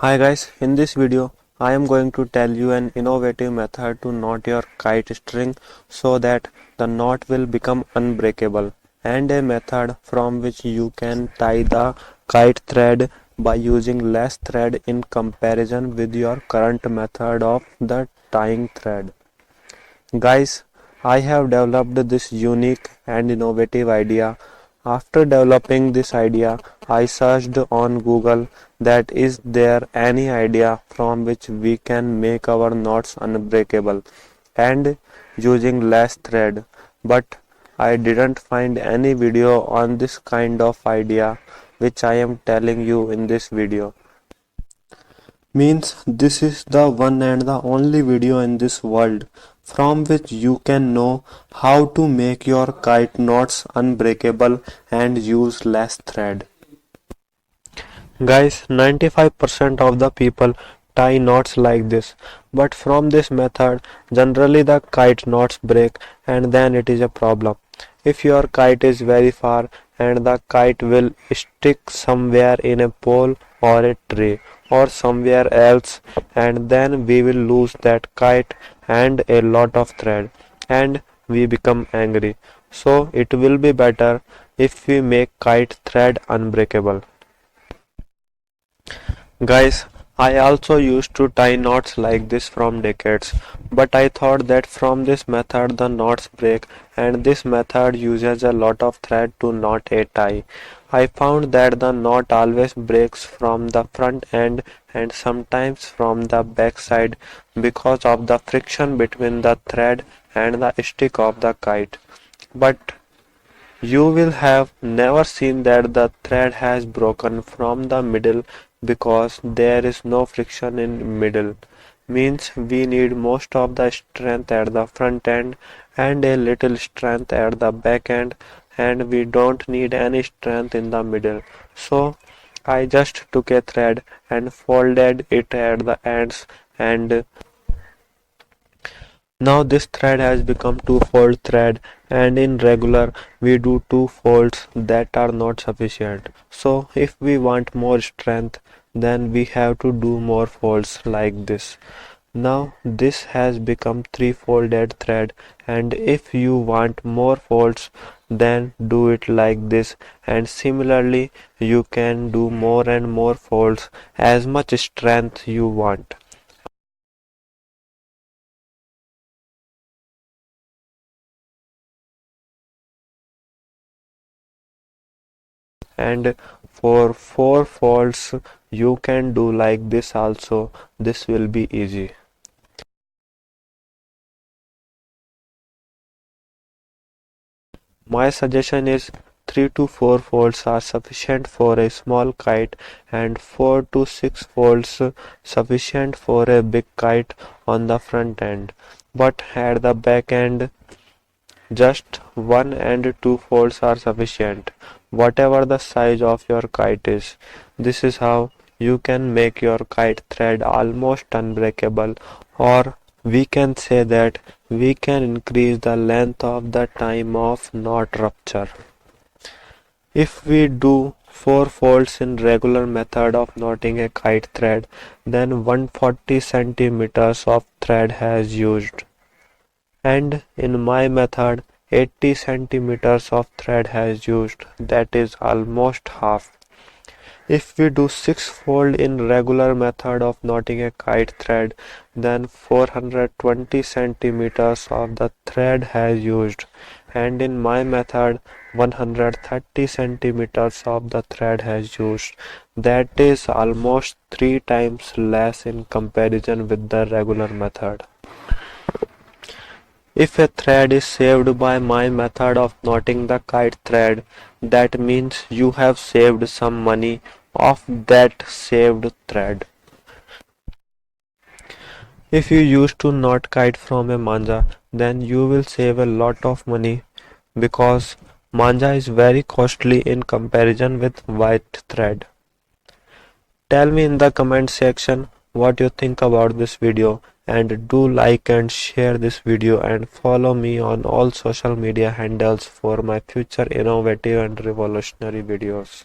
Hi guys, in this video I am going to tell you an innovative method to knot your kite string so that the knot will become unbreakable, and a method from which you can tie the kite thread by using less thread in comparison with your current method of the tying thread. Guys, I have developed this unique and innovative idea. After developing this idea, I searched on Google that is there any idea from which we can make our knots unbreakable and using less thread, but I didn't find any video on this kind of idea which I am telling you in this video. Means this is the one and the only video in this world from which you can know how to make your kite knots unbreakable and use less thread. Guys, 95% of the people tie knots like this, but from this method generally the kite knots break and then it is a problem. If your kite is very far and the kite will stick somewhere in a pole or a tree or somewhere else, and then we will lose that kite and a lot of thread and we become angry. So it will be better if we make kite thread unbreakable. Guys, I also used to tie knots like this from decades, but I thought that from this method the knots break, and this method uses a lot of thread to knot a tie. I found that the knot always breaks from the front end and sometimes from the back side because of the friction between the thread and the stick of the kite. But you will have never seen that the thread has broken from the middle because there is no friction in middle. Means we need most of the strength at the front end and a little strength at the back end, and we don't need any strength in the middle. So I just took a thread and folded it at the ends, and now this thread has become two-fold thread, and in regular we do two folds that are not sufficient. So if we want more strength, then we have to do more folds like this. Now this has become three-folded thread, and if you want more folds, then do it like this, and similarly you can do more and more folds as much strength you want. And for four folds you can do like this also. This will be easy. My suggestion is 3 to 4 folds are sufficient for a small kite and 4 to 6 folds sufficient for a big kite on the front end, but at the back end just 1 and 2 folds are sufficient, whatever the size of your kite is. This is how you can make your kite thread almost unbreakable, or we can say that we can increase the length of the time of knot rupture. If we do 4 folds in regular method of knotting a kite thread, then 140 centimeters of thread has used, and in my method 80 centimeters of thread has used, that is almost half. If we do 6 fold in regular method of knotting a kite thread, then 420 centimeters of the thread has used, and in my method 130 centimeters of the thread has used, that is almost 3 times less in comparison with the regular method. If a thread is saved by my method of knotting the kite thread, that means you have saved some money of that saved thread. If you used to knot kite from a manja, then you will save a lot of money because manja is very costly in comparison with white thread. Tell me in the comment section what you think about this video, and do like and share this video and follow me on all social media handles for my future innovative and revolutionary videos.